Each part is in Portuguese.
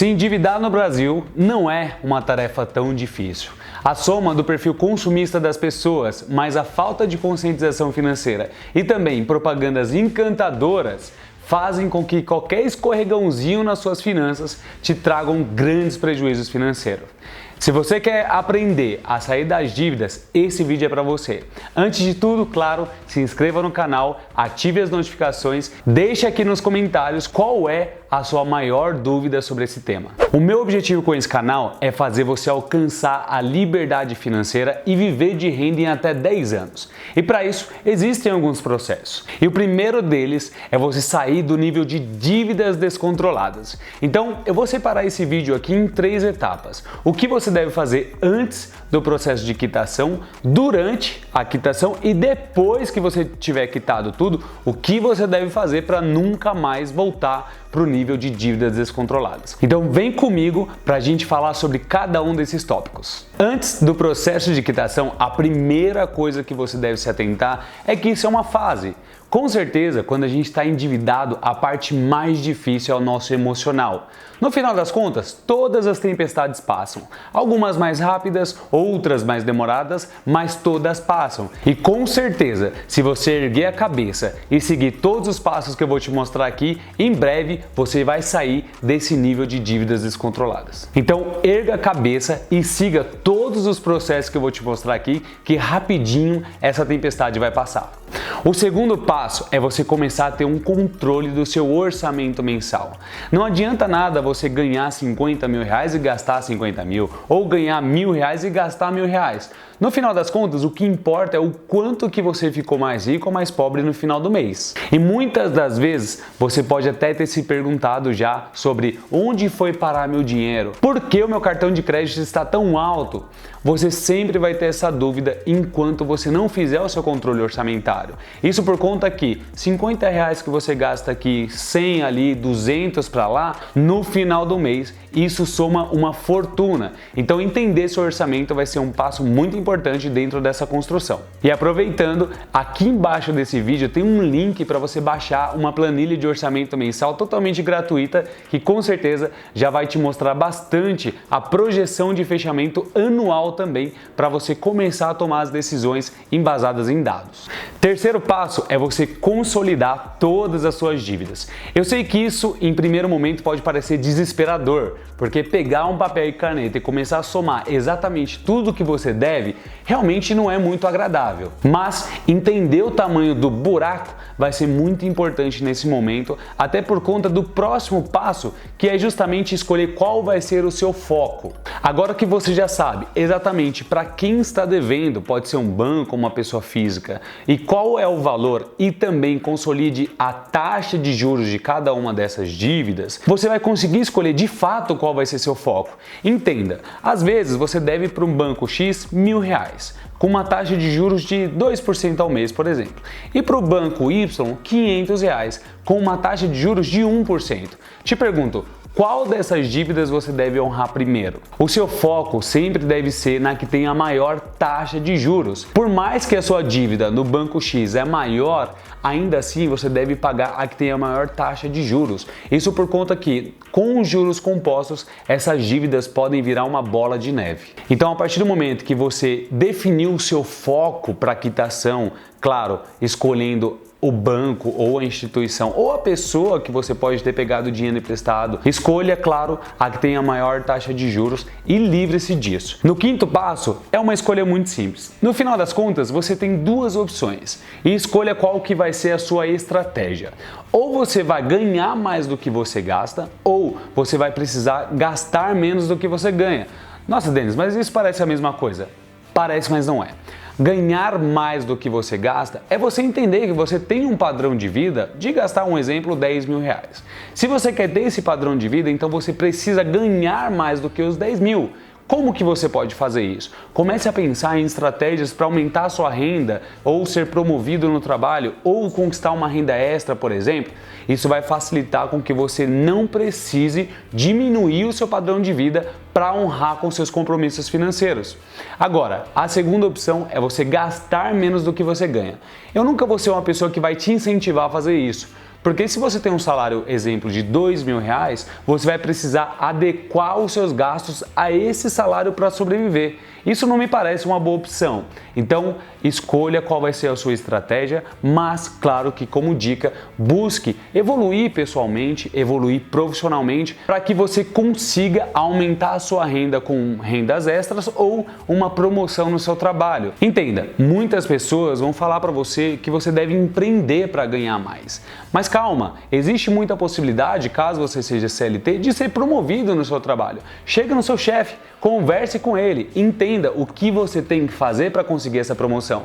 Se endividar no Brasil não é uma tarefa tão difícil. A soma do perfil consumista das pessoas, mais a falta de conscientização financeira e também propagandas encantadoras fazem com que qualquer escorregãozinho nas suas finanças te tragam grandes prejuízos financeiros. Se você quer aprender a sair das dívidas, esse vídeo é para você. Antes de tudo, claro, se inscreva no canal, ative as notificações, deixe aqui nos comentários qual é a sua maior dúvida sobre esse tema. O meu objetivo com esse canal é fazer você alcançar a liberdade financeira e viver de renda em até 10 anos. E para isso, existem alguns processos. E o primeiro deles é você sair do nível de dívidas descontroladas. Então, eu vou separar esse vídeo aqui em 3 etapas. O que você deve fazer antes do processo de quitação, durante a quitação e depois que você tiver quitado tudo, o que você deve fazer para nunca mais voltar para o nível de dívidas descontroladas. Então vem comigo para a gente falar sobre cada um desses tópicos. Antes do processo de quitação, a primeira coisa que você deve se atentar é que isso é uma fase. Com certeza, quando a gente está endividado, a parte mais difícil é o nosso emocional. No final das contas, todas as tempestades passam. Algumas mais rápidas, outras mais demoradas, mas todas passam. E com certeza, se você erguer a cabeça e seguir todos os passos que eu vou te mostrar aqui, em breve você vai sair desse nível de dívidas descontroladas. Então, erga a cabeça e siga todos os processos que eu vou te mostrar aqui, que rapidinho essa tempestade vai passar. O segundo passo é você começar a ter um controle do seu orçamento mensal. Não adianta nada você ganhar 50 mil reais e gastar 50 mil, ou ganhar R$1.000 e gastar R$1.000. No final das contas, o que importa é o quanto que você ficou mais rico ou mais pobre no final do mês. E muitas das vezes você pode até ter se perguntado já sobre onde foi parar meu dinheiro, por que o meu cartão de crédito está tão alto. Você sempre vai ter essa dúvida enquanto você não fizer o seu controle orçamentário. Isso por conta que 50 reais que você gasta aqui, 100 ali, 200 para lá, no final do mês, isso soma uma fortuna. Então entender seu orçamento vai ser um passo muito importante dentro dessa construção. E aproveitando, aqui embaixo desse vídeo tem um link para você baixar uma planilha de orçamento mensal totalmente gratuita, que com certeza já vai te mostrar bastante a projeção de fechamento anual também, para você começar a tomar as decisões embasadas em dados. Terceiro passo é você consolidar todas as suas dívidas. Eu sei que isso em primeiro momento pode parecer desesperador, porque pegar um papel e caneta e começar a somar exatamente tudo que você deve realmente não é muito agradável. Mas entender o tamanho do buraco vai ser muito importante nesse momento, até por conta do próximo passo, que é justamente escolher qual vai ser o seu foco. Agora que você já sabe exatamente para quem está devendo, pode ser um banco ou uma pessoa física, e qual é o valor, e também consolide a taxa de juros de cada uma dessas dívidas, você vai conseguir escolher de fato qual vai ser seu foco. Entenda, às vezes você deve para um banco X R$1.000, com uma taxa de juros de 2% ao mês, por exemplo, e para o banco Y R$500, com uma taxa de juros de 1%. Te pergunto, qual dessas dívidas você deve honrar primeiro? O seu foco sempre deve ser na que tem a maior taxa de juros. Por mais que a sua dívida no banco X é maior, ainda assim você deve pagar a que tem a maior taxa de juros. Isso por conta que, com os juros compostos, essas dívidas podem virar uma bola de neve. Então, a partir do momento que você definiu o seu foco para quitação, claro, escolhendo o banco ou a instituição ou a pessoa que você pode ter pegado dinheiro emprestado, escolha, claro, a que tem a maior taxa de juros e livre-se disso. No quinto passo, é uma escolha muito simples. No final das contas, você tem duas opções e escolha qual que vai ser a sua estratégia. Ou você vai ganhar mais do que você gasta, ou você vai precisar gastar menos do que você ganha. Nossa, Denis, mas isso parece a mesma coisa. Parece, mas não é. Ganhar mais do que você gasta é você entender que você tem um padrão de vida de gastar, um exemplo, R$10.000. Se você quer ter esse padrão de vida, então você precisa ganhar mais do que os 10 mil. Como que você pode fazer isso? Comece a pensar em estratégias para aumentar a sua renda, ou ser promovido no trabalho, ou conquistar uma renda extra, por exemplo. Isso vai facilitar com que você não precise diminuir o seu padrão de vida para honrar com seus compromissos financeiros. Agora, a segunda opção é você gastar menos do que você ganha. Eu nunca vou ser uma pessoa que vai te incentivar a fazer isso. Porque se você tem um salário, exemplo, de R$ 2.000, você vai precisar adequar os seus gastos a esse salário para sobreviver. Isso não me parece uma boa opção. Então, escolha qual vai ser a sua estratégia, mas claro que, como dica, busque evoluir pessoalmente, evoluir profissionalmente, para que você consiga aumentar a sua renda com rendas extras ou uma promoção no seu trabalho. Entenda, muitas pessoas vão falar para você que você deve empreender para ganhar mais. Mas calma, existe muita possibilidade, caso você seja CLT, de ser promovido no seu trabalho. Chega no seu chefe, converse com ele, entenda o que você tem que fazer para conseguir essa promoção.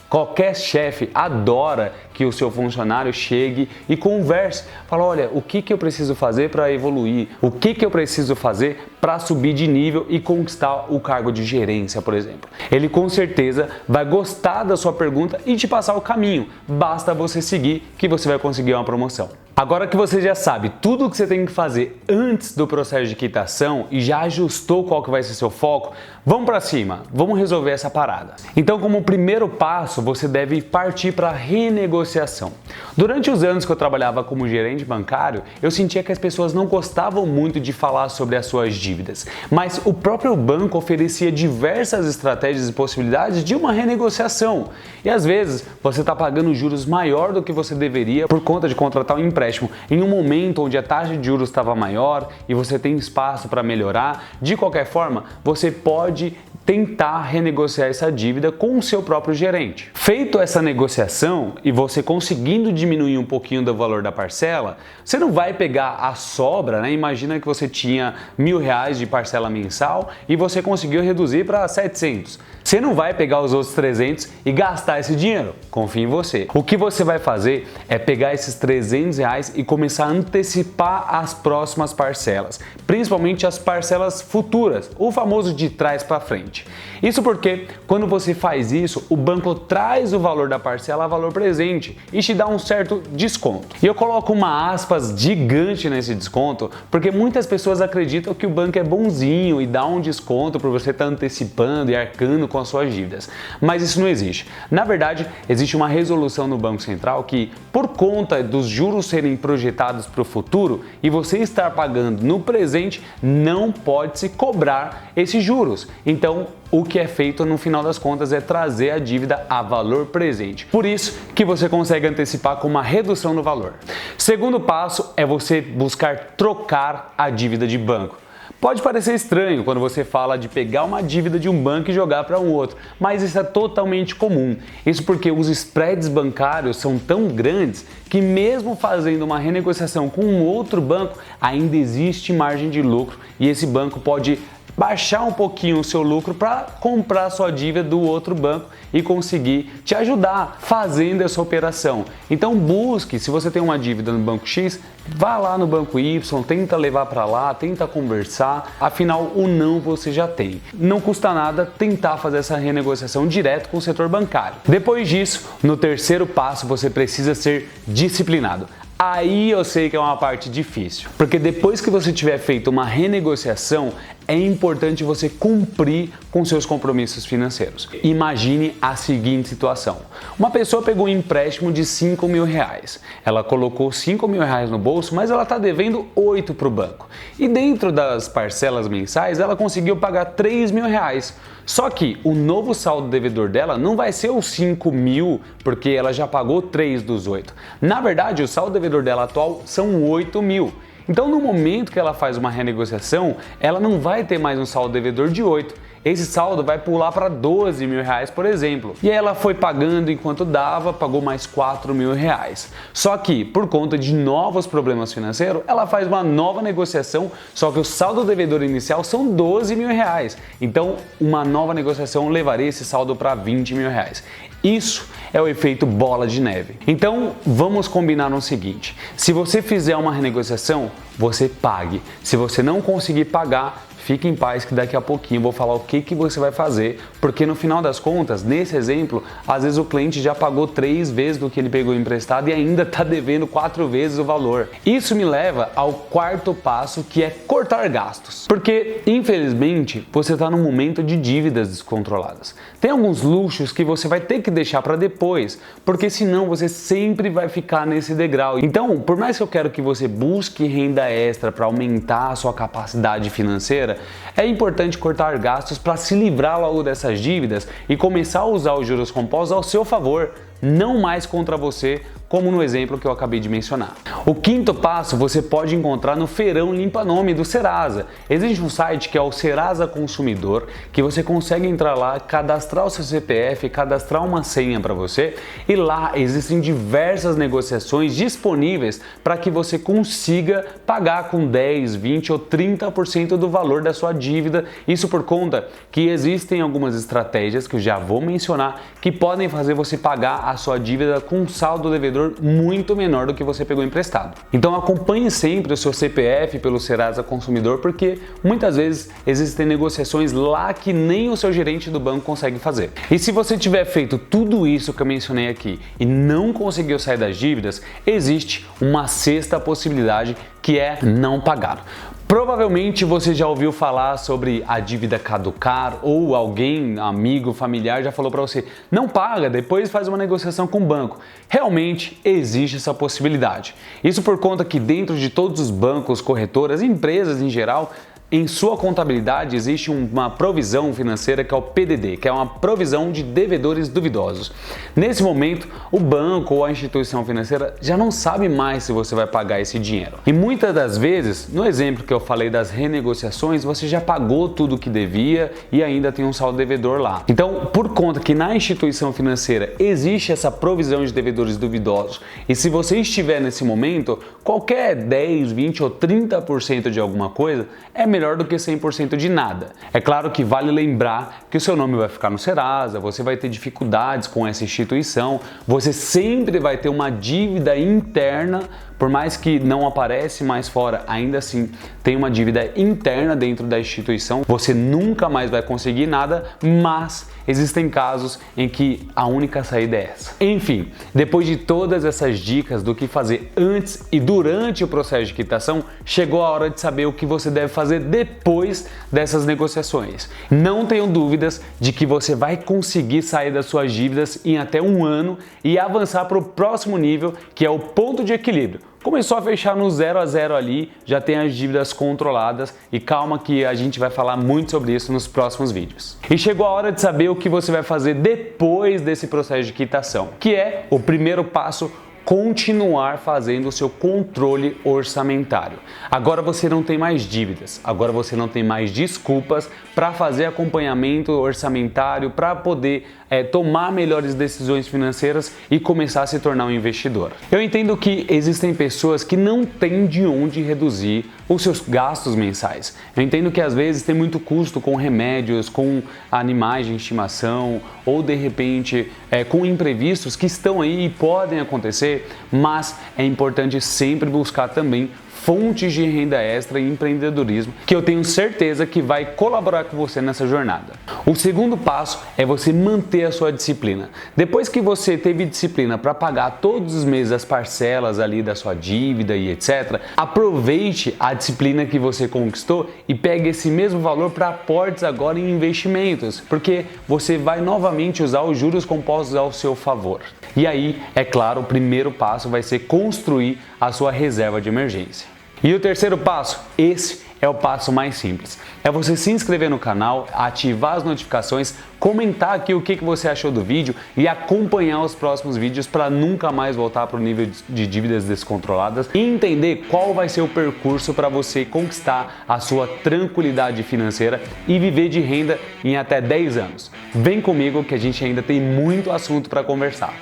Qualquer chefe adora que o seu funcionário chegue e converse. Fala, olha, o que eu preciso fazer para evoluir? O que eu preciso fazer para subir de nível e conquistar o cargo de gerência, por exemplo? Ele com certeza vai gostar da sua pergunta e te passar o caminho. Basta você seguir que você vai conseguir uma promoção. Agora que você já sabe tudo o que você tem que fazer antes do processo de quitação e já ajustou qual que vai ser seu foco, vamos para cima, vamos resolver essa parada. Então, como primeiro passo, você deve partir para a renegociação. Durante os anos que eu trabalhava como gerente bancário, eu sentia que as pessoas não gostavam muito de falar sobre as suas dívidas, mas o próprio banco oferecia diversas estratégias e possibilidades de uma renegociação. E às vezes você está pagando juros maior do que você deveria por conta de contratar um empréstimo em um momento onde a taxa de juros estava maior e você tem espaço para melhorar. De qualquer forma, você pode tentar renegociar essa dívida com o seu próprio gerente. Feito essa negociação e você conseguindo diminuir um pouquinho do valor da parcela, você não vai pegar a sobra, né? Imagina que você tinha R$ 1.000 de parcela mensal e você conseguiu reduzir para 700. Você não vai pegar os outros 300 e gastar esse dinheiro. Confie em você. O que você vai fazer é pegar esses R$ 300 e começar a antecipar as próximas parcelas, principalmente as parcelas futuras, o famoso de trás para frente. Isso porque quando você faz isso, o banco traz o valor da parcela a valor presente e te dá um certo desconto. E eu coloco uma aspas gigante nesse desconto, porque muitas pessoas acreditam que o banco é bonzinho e dá um desconto por você estar antecipando e arcando com as suas dívidas. Mas isso não existe. Na verdade, existe uma resolução no Banco Central que, por conta dos juros serem projetados para o futuro e você estar pagando no presente, não pode se cobrar esses juros. Então, o que é feito no final das contas é trazer a dívida a valor presente. Por isso que você consegue antecipar com uma redução no valor. Segundo passo é você buscar trocar a dívida de banco. Pode parecer estranho quando você fala de pegar uma dívida de um banco e jogar para um outro, mas isso é totalmente comum. Isso porque os spreads bancários são tão grandes que mesmo fazendo uma renegociação com um outro banco, ainda existe margem de lucro e esse banco pode baixar um pouquinho o seu lucro para comprar sua dívida do outro banco e conseguir te ajudar fazendo essa operação. Então busque, se você tem uma dívida no banco X, vá lá no banco Y, tenta levar para lá, tenta conversar, afinal o não você já tem. Não custa nada tentar fazer essa renegociação direto com o setor bancário. Depois disso, no terceiro passo, você precisa ser disciplinado. Aí eu sei que é uma parte difícil, porque depois que você tiver feito uma renegociação, é importante você cumprir com seus compromissos financeiros. Imagine a seguinte situação. Uma pessoa pegou um empréstimo de R$ 5.000. Ela colocou R$ 5.000 no bolso, mas ela está devendo 8 para o banco. E dentro das parcelas mensais, ela conseguiu pagar R$ 3.000. Só que o novo saldo devedor dela não vai ser os 5.000, porque ela já pagou 3 dos 8. Na verdade, o saldo devedor dela atual são 8.000. Então, no momento que ela faz uma renegociação, ela não vai ter mais um saldo devedor de 8. Esse saldo vai pular para R$ 12.000, por exemplo. E aí ela foi pagando enquanto dava, pagou mais R$ 4.000. Só que, por conta de novos problemas financeiros, ela faz uma nova negociação, só que o saldo devedor inicial são R$ 12.000. Então, uma nova negociação levaria esse saldo para R$ 20.000. Isso é o efeito bola de neve. Então, vamos combinar o seguinte: se você fizer uma renegociação, você pague. Se você não conseguir pagar, fique em paz que daqui a pouquinho eu vou falar o que você vai fazer, porque no final das contas, nesse exemplo, às vezes o cliente já pagou 3 vezes do que ele pegou emprestado e ainda está devendo 4 vezes o valor. Isso me leva ao quarto passo, que é cortar gastos. Porque, infelizmente, você está num momento de dívidas descontroladas. Tem alguns luxos que você vai ter que deixar para depois, porque senão você sempre vai ficar nesse degrau. Então, por mais que eu quero que você busque renda extra para aumentar a sua capacidade financeira, é importante cortar gastos para se livrar logo dessas dívidas e começar a usar os juros compostos ao seu favor, não mais contra você, como no exemplo que eu acabei de mencionar. O quinto passo você pode encontrar no Feirão Limpa Nome do Serasa. Existe um site que é o Serasa Consumidor, que você consegue entrar lá, cadastrar o seu CPF, cadastrar uma senha para você, e lá existem diversas negociações disponíveis para que você consiga pagar com 10, 20 ou 30% do valor da sua dívida. Isso por conta que existem algumas estratégias que eu já vou mencionar que podem fazer você pagar a sua dívida com um saldo devedor muito menor do que você pegou emprestado. Então acompanhe sempre o seu CPF pelo Serasa Consumidor, porque muitas vezes existem negociações lá que nem o seu gerente do banco consegue fazer. E se você tiver feito tudo isso que eu mencionei aqui e não conseguiu sair das dívidas, existe uma sexta possibilidade, que é não pagar. Provavelmente você já ouviu falar sobre a dívida caducar, ou alguém, amigo, familiar já falou para você: não paga, depois faz uma negociação com o banco. Realmente existe essa possibilidade. Isso por conta que dentro de todos os bancos, corretoras, empresas em geral, em sua contabilidade existe uma provisão financeira que é o PDD, que é uma provisão de devedores duvidosos. Nesse momento, o banco ou a instituição financeira já não sabe mais se você vai pagar esse dinheiro. E muitas das vezes, no exemplo que eu falei das renegociações, você já pagou tudo o que devia e ainda tem um saldo devedor lá. Então, por conta que na instituição financeira existe essa provisão de devedores duvidosos, e se você estiver nesse momento, qualquer 10, 20 ou 30% de alguma coisa é melhor do que 100% de nada. É claro que vale lembrar que o seu nome vai ficar no Serasa, você vai ter dificuldades com essa instituição, você sempre vai ter uma dívida interna, por mais que não aparece mais fora, ainda assim tem uma dívida interna dentro da instituição, você nunca mais vai conseguir nada, mas existem casos em que a única saída é essa. Enfim, depois de todas essas dicas do que fazer antes e durante o processo de quitação, chegou a hora de saber o que você deve fazer depois dessas negociações. Não tenho dúvidas de que você vai conseguir sair das suas dívidas em até um ano e avançar para o próximo nível, que é o ponto de equilíbrio. Começou a fechar no 0 a 0 ali, já tem as dívidas controladas, e calma que a gente vai falar muito sobre isso nos próximos vídeos. E chegou a hora de saber o que você vai fazer depois desse processo de quitação, que é o primeiro passo: continuar fazendo o seu controle orçamentário. Agora você não tem mais dívidas, agora você não tem mais desculpas para fazer acompanhamento orçamentário, para poder tomar melhores decisões financeiras e começar a se tornar um investidor. Eu entendo que existem pessoas que não têm de onde reduzir os seus gastos mensais. Eu entendo que às vezes tem muito custo com remédios, com animais de estimação, ou de repente com imprevistos que estão aí e podem acontecer, mas é importante sempre buscar também fontes de renda extra e empreendedorismo, que eu tenho certeza que vai colaborar com você nessa jornada. O segundo passo é você manter a sua disciplina. Depois que você teve disciplina para pagar todos os meses as parcelas ali da sua dívida e etc., aproveite a disciplina que você conquistou e pegue esse mesmo valor para aportes agora em investimentos, porque você vai novamente usar os juros compostos ao seu favor. E aí, é claro, o primeiro passo vai ser construir a sua reserva de emergência. E o terceiro passo, esse é o passo mais simples. É você se inscrever no canal, ativar as notificações, comentar aqui o que você achou do vídeo e acompanhar os próximos vídeos para nunca mais voltar para o nível de dívidas descontroladas e entender qual vai ser o percurso para você conquistar a sua tranquilidade financeira e viver de renda em até 10 anos. Vem comigo que a gente ainda tem muito assunto para conversar.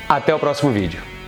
Até o próximo vídeo.